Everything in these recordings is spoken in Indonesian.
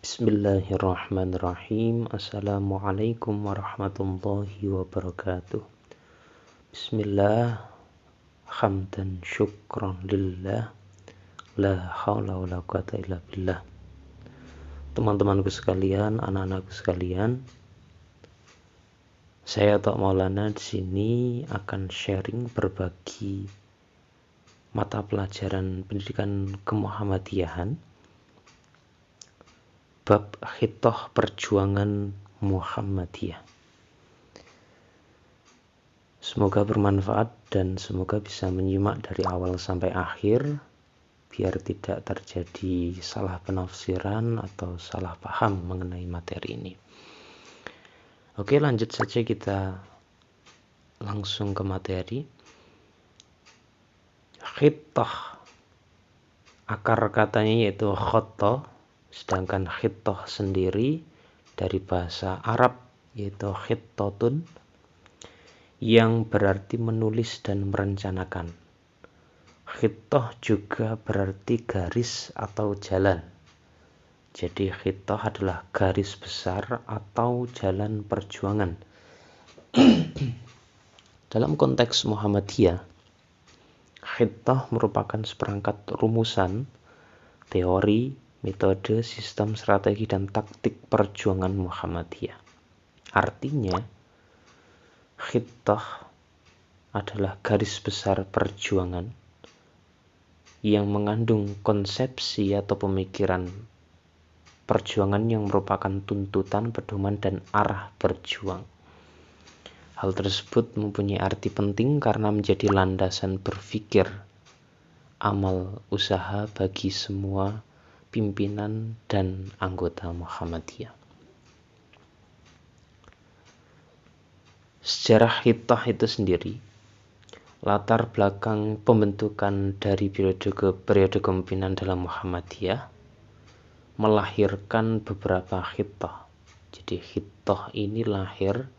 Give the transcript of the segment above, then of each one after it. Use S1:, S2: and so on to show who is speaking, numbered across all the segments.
S1: Bismillahirrahmanirrahim. Assalamualaikum warahmatullahi wabarakatuh. Bismillah, hamdan syukran lillah, la haula wala quwata illa billah. Teman-temanku sekalian, anak-anakku sekalian, saya Tok Maulana di sini akan sharing berbagi mata pelajaran pendidikan kemuhammadiyahan bab khitoh perjuangan Muhammadiyah. Semoga bermanfaat dan semoga bisa menyimak dari awal sampai akhir biar tidak terjadi salah penafsiran atau salah paham mengenai materi ini. Oke, lanjut saja, kita langsung ke materi. Khitoh, akar katanya yaitu khoto, sedangkan khitoh sendiri dari bahasa Arab yaitu khittotun, yang berarti menulis dan merencanakan. Khitoh juga berarti garis atau jalan. Jadi khitoh adalah garis besar atau jalan perjuangan. Dalam konteks Muhammadiyah, khitoh merupakan seperangkat rumusan, teori, metode, sistem, strategi, dan taktik perjuangan Muhammadiyah. Artinya, khitoh adalah garis besar perjuangan yang mengandung konsepsi atau pemikiran perjuangan yang merupakan tuntutan, pedoman, dan arah berjuang. Hal tersebut mempunyai arti penting karena menjadi landasan berpikir, amal, usaha bagi semua pimpinan dan anggota Muhammadiyah. Sejarah khitoh itu sendiri, latar belakang pembentukan dari periode kepemimpinan dalam Muhammadiyah melahirkan beberapa khitoh. Jadi khitoh ini lahir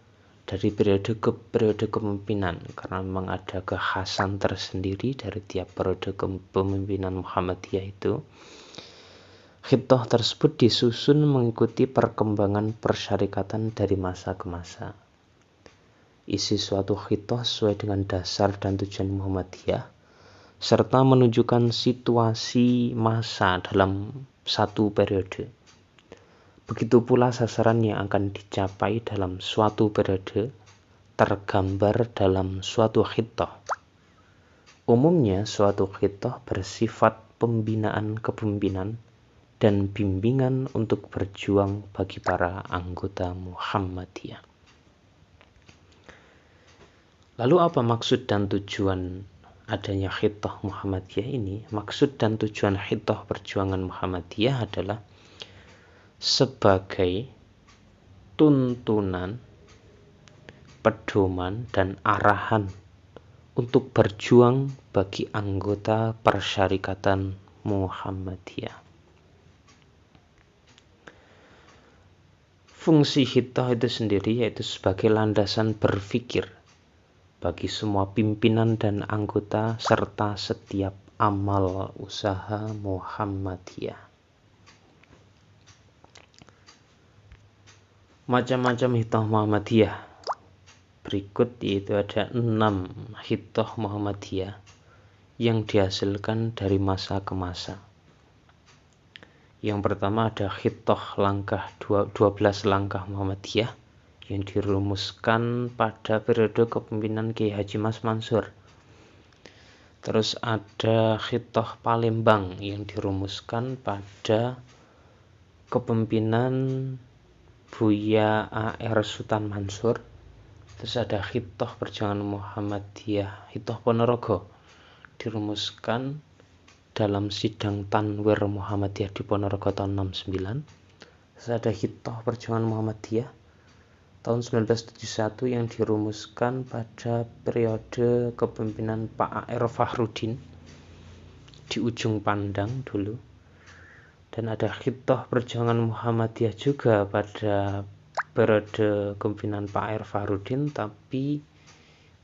S1: dari periode kepemimpinan karena memang ada kekhasan tersendiri dari tiap periode kepemimpinan Muhammadiyah itu. Khitoh tersebut disusun mengikuti perkembangan persyarikatan dari masa ke masa. Isi suatu khitoh sesuai dengan dasar dan tujuan Muhammadiyah, serta menunjukkan situasi masa dalam satu periode. Begitu pula sasaran yang akan dicapai dalam suatu periode tergambar dalam suatu khitoh. Umumnya suatu khitoh bersifat pembinaan kepemimpinan dan bimbingan untuk berjuang bagi para anggota Muhammadiyah. Lalu apa maksud dan tujuan adanya khitoh Muhammadiyah ini? Maksud dan tujuan khitoh perjuangan Muhammadiyah adalah sebagai tuntunan, pedoman, dan arahan untuk berjuang bagi anggota persyarikatan Muhammadiyah. Fungsi khitoh itu sendiri yaitu sebagai landasan berpikir bagi semua pimpinan dan anggota serta setiap amal usaha Muhammadiyah. Macam-macam khitoh Muhammadiyah berikut yaitu ada 6 khitoh Muhammadiyah yang dihasilkan dari masa ke masa. Yang pertama ada khitoh 12 langkah Muhammadiyah yang dirumuskan pada periode kepemimpinan Kiai Haji Mas Mansur. Terus ada khitoh Palembang yang dirumuskan pada kepemimpinan Buya A.R. Sultan Mansur. Terus ada khitoh perjuangan Muhammadiyah, khitoh Ponorogo, dirumuskan dalam sidang Tanwir Muhammadiyah di Ponorogo tahun 69. Terus ada khitoh perjuangan Muhammadiyah tahun 1971 yang dirumuskan pada periode kepemimpinan Pak A.R. Fahrudin di Ujung Pandang dulu. Dan ada khitoh perjuangan Muhammadiyah juga pada periode kepemimpinan Pak A.R. Fahrudin tapi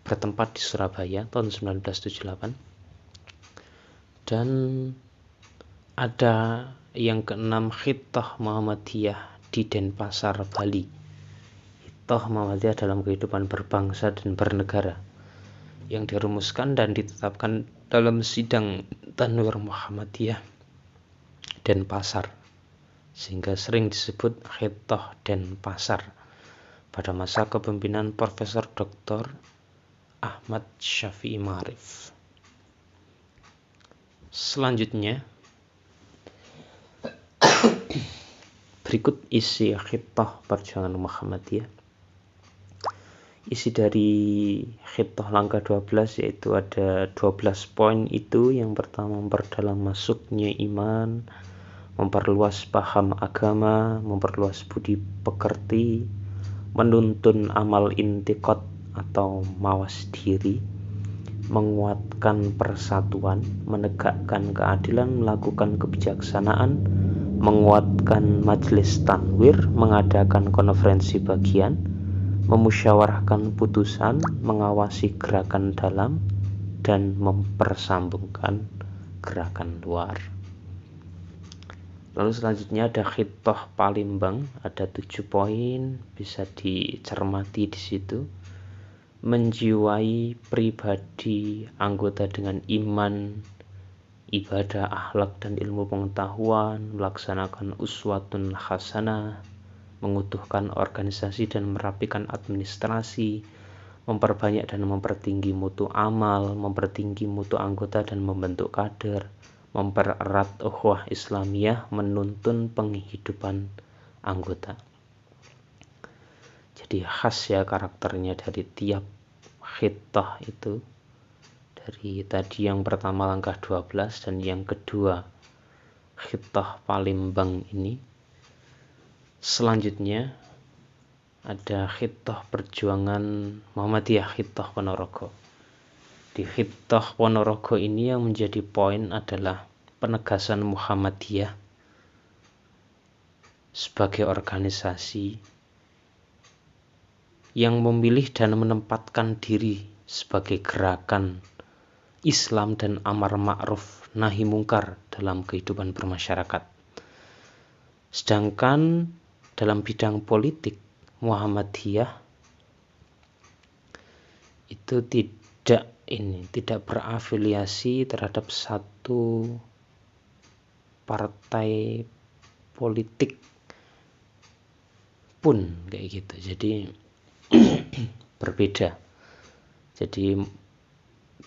S1: bertempat di Surabaya tahun 1978. Dan ada Yang keenam, Khittah Muhammadiyah di Denpasar, Bali. Khittah Muhammadiyah dalam kehidupan berbangsa dan bernegara yang dirumuskan dan ditetapkan dalam sidang Tanwir Muhammadiyah Denpasar, sehingga sering disebut Khittah Denpasar pada masa kepemimpinan Profesor Dr. Ahmad Syafi'i Ma'arif. Selanjutnya, berikut isi Khittah Perjuangan Muhammadiyah. Isi dari Khittah langkah 12 yaitu ada 12 poin itu. Yang pertama, memperdalam masuknya iman, memperluas paham agama, memperluas budi pekerti, menuntun amal intikot atau mawas diri, menguatkan persatuan, menegakkan keadilan, melakukan kebijaksanaan, menguatkan majelis tanwir, mengadakan konferensi bagian, memusyawarahkan putusan, mengawasi gerakan dalam, dan mempersambungkan gerakan luar. Lalu selanjutnya ada Khittah Palembang, ada 7 poin, bisa dicermati di situ. Menjiwai pribadi anggota dengan iman, ibadah, akhlak, dan ilmu pengetahuan, melaksanakan uswatun hasanah, mengutuhkan organisasi dan merapikan administrasi, memperbanyak dan mempertinggi mutu amal, mempertinggi mutu anggota dan membentuk kader, mempererat ukhuwah Islamiyah, menuntun penghidupan anggota. Jadi khas ya karakternya dari tiap khittah itu. Dari tadi yang pertama langkah 12 dan yang kedua Khittah Palembang ini. Selanjutnya ada Khittah Perjuangan Muhammadiyah, Khittah Ponorogo. Di Khittah Ponorogo ini yang menjadi poin adalah penegasan Muhammadiyah sebagai organisasi yang memilih dan menempatkan diri sebagai gerakan Islam dan amar ma'ruf nahi mungkar dalam kehidupan bermasyarakat. Sedangkan dalam bidang politik, Muhammadiyah itu tidak berafiliasi terhadap satu partai politik pun kayak gitu. Jadi berbeda. Jadi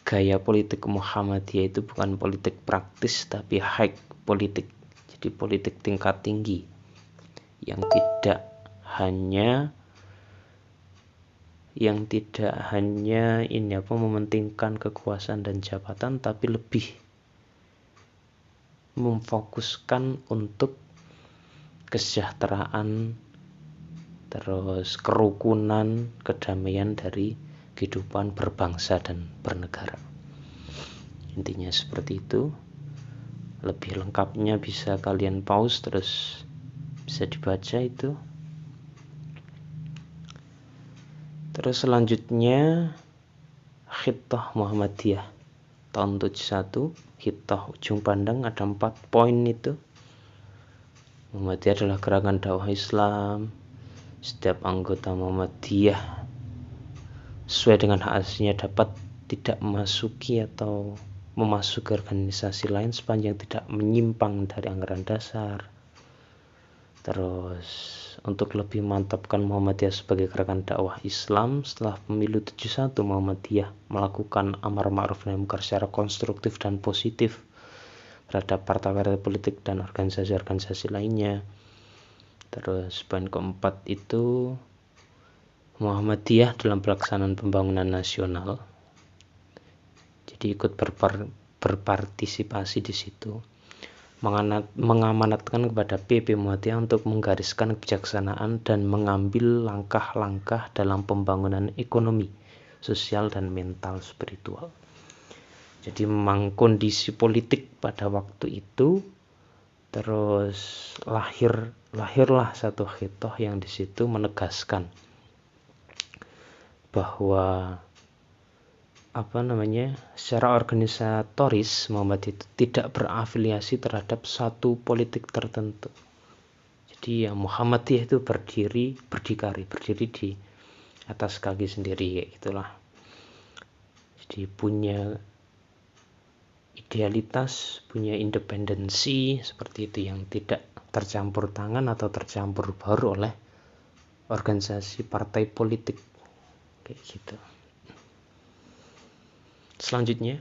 S1: gaya politik Muhammadiyah itu bukan politik praktis tapi high politik. Jadi politik tingkat tinggi yang tidak hanya mementingkan kekuasaan dan jabatan, tapi lebih memfokuskan untuk kesejahteraan, terus kerukunan, kedamaian dari kehidupan berbangsa dan bernegara. Intinya seperti itu. Lebih lengkapnya bisa kalian pause terus bisa dibaca itu. Terus selanjutnya Khittah Muhammadiyah tahun 71, Khittah Ujung Pandang, ada 4 poin itu. Muhammadiyah adalah gerakan dakwah Islam. Setiap anggota Muhammadiyah sesuai dengan hak asasinya dapat tidak memasuki atau memasuki organisasi lain sepanjang tidak menyimpang dari anggaran dasar. Terus untuk lebih mantapkan Muhammadiyah sebagai gerakan dakwah Islam, setelah pemilu 71 Muhammadiyah melakukan amar ma'ruf nahi mungkar secara konstruktif dan positif terhadap partai-partai politik dan organisasi-organisasi lainnya. Terus poin keempat itu Muhammadiyah dalam pelaksanaan pembangunan nasional. Jadi ikut berpartisipasi di situ. Mengamanatkan kepada PP Muhammadiyah untuk menggariskan kebijaksanaan dan mengambil langkah-langkah dalam pembangunan ekonomi, sosial, dan mental spiritual. Jadi memang kondisi politik pada waktu itu, terus lahirlah satu khittah yang di situ menegaskan bahwa secara organisatoris Muhammadiyah itu tidak berafiliasi terhadap satu politik tertentu. Jadi Muhammadiyah itu berdiri di atas kaki sendiri, kayak gitulah. Jadi punya idealitas, punya independensi seperti itu yang tidak tercampur tangan atau tercampur baur oleh organisasi partai politik, kayak gitu. Selanjutnya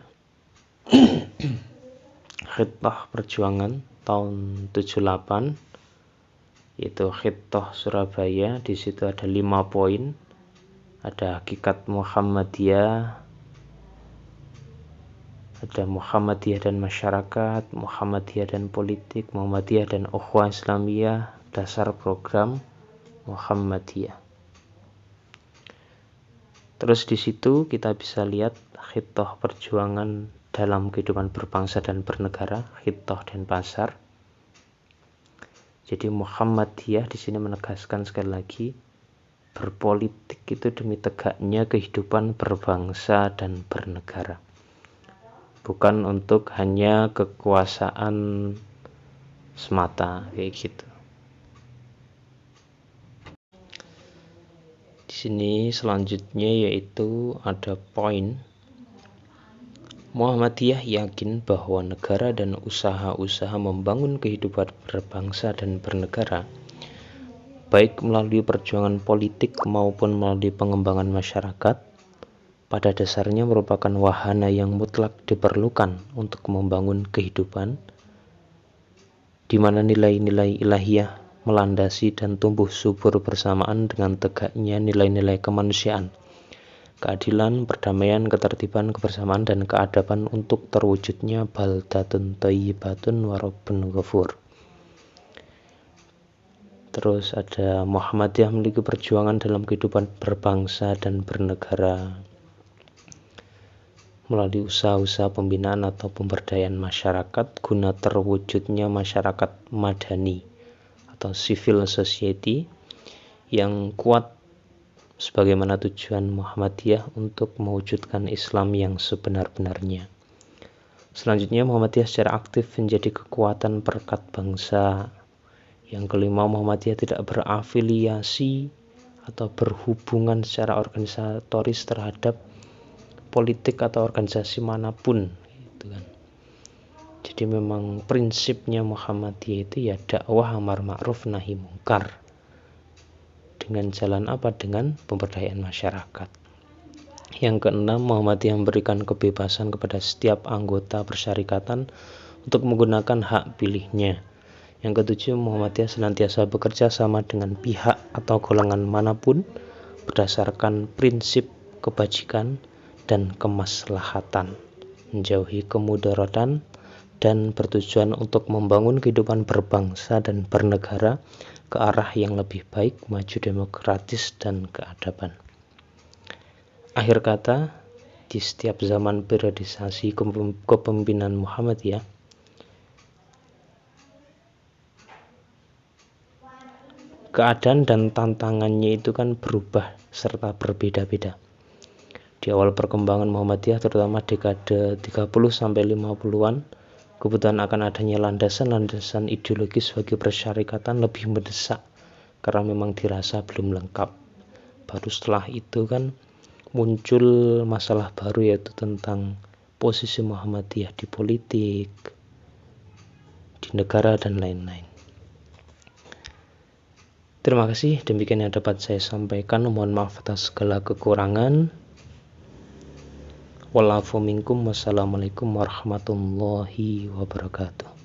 S1: Khitah Perjuangan tahun 78, yaitu Khitah Surabaya. Di situ ada 5 poin. Ada hakikat Muhammadiyah, ada Muhammadiyah dan masyarakat, Muhammadiyah dan politik, Muhammadiyah dan ukhuwah Islamiyah, dasar program Muhammadiyah. Terus di situ kita bisa lihat khitah perjuangan dalam kehidupan berbangsa dan bernegara, khitah dan pasar. Jadi Muhammadiyah di sini menegaskan sekali lagi, berpolitik itu demi tegaknya kehidupan berbangsa dan bernegara. Bukan untuk hanya kekuasaan semata, kayak gitu. Di sini selanjutnya yaitu ada poin Muhammadiyah yakin bahwa negara dan usaha-usaha membangun kehidupan berbangsa dan bernegara, baik melalui perjuangan politik maupun melalui pengembangan masyarakat, pada dasarnya merupakan wahana yang mutlak diperlukan untuk membangun kehidupan, di mana nilai-nilai ilahiyah melandasi dan tumbuh subur bersamaan dengan tegaknya nilai-nilai kemanusiaan, keadilan, perdamaian, ketertiban, kebersamaan, dan keadaban untuk terwujudnya baldatun thayyibatun wa rabbun ghafur. Terus ada Muhammadiyah memiliki perjuangan dalam kehidupan berbangsa dan bernegara melalui usaha-usaha pembinaan atau pemberdayaan masyarakat guna terwujudnya masyarakat madani atau civil society yang kuat, sebagaimana tujuan Muhammadiyah untuk mewujudkan Islam yang sebenar-benarnya. Selanjutnya, Muhammadiyah secara aktif menjadi kekuatan perekat bangsa. Yang kelima, Muhammadiyah tidak berafiliasi atau berhubungan secara organisatoris terhadap politik atau organisasi manapun, gitu kan. Jadi memang prinsipnya Muhammadiyah itu ya dakwah amar ma'ruf nahi mungkar. Dengan jalan apa? Dengan pemberdayaan masyarakat. Yang keenam, Muhammadiyah memberikan kebebasan kepada setiap anggota persyarikatan untuk menggunakan hak pilihnya. Yang ketujuh, Muhammadiyah senantiasa bekerja sama dengan pihak atau golongan manapun berdasarkan prinsip kebajikan dan kemaslahatan, menjauhi kemudaratan, dan bertujuan untuk membangun kehidupan berbangsa dan bernegara ke arah yang lebih baik, maju, demokratis, dan keadaban. Akhir kata, di setiap zaman periodisasi kepemimpinan Muhammadiyah, keadaan dan tantangannya itu kan berubah serta berbeda-beda. Di awal perkembangan Muhammadiyah, terutama dekade 30-50-an, kebutuhan akan adanya landasan-landasan ideologis bagi persyarikatan lebih mendesak karena memang dirasa belum lengkap. Baru setelah itu kan muncul masalah baru, yaitu tentang posisi Muhammadiyah di politik, di negara, dan lain-lain. Terima kasih, demikian yang dapat saya sampaikan. Mohon maaf atas segala kekurangan. Wassalamualaikum warahmatullahi wabarakatuh.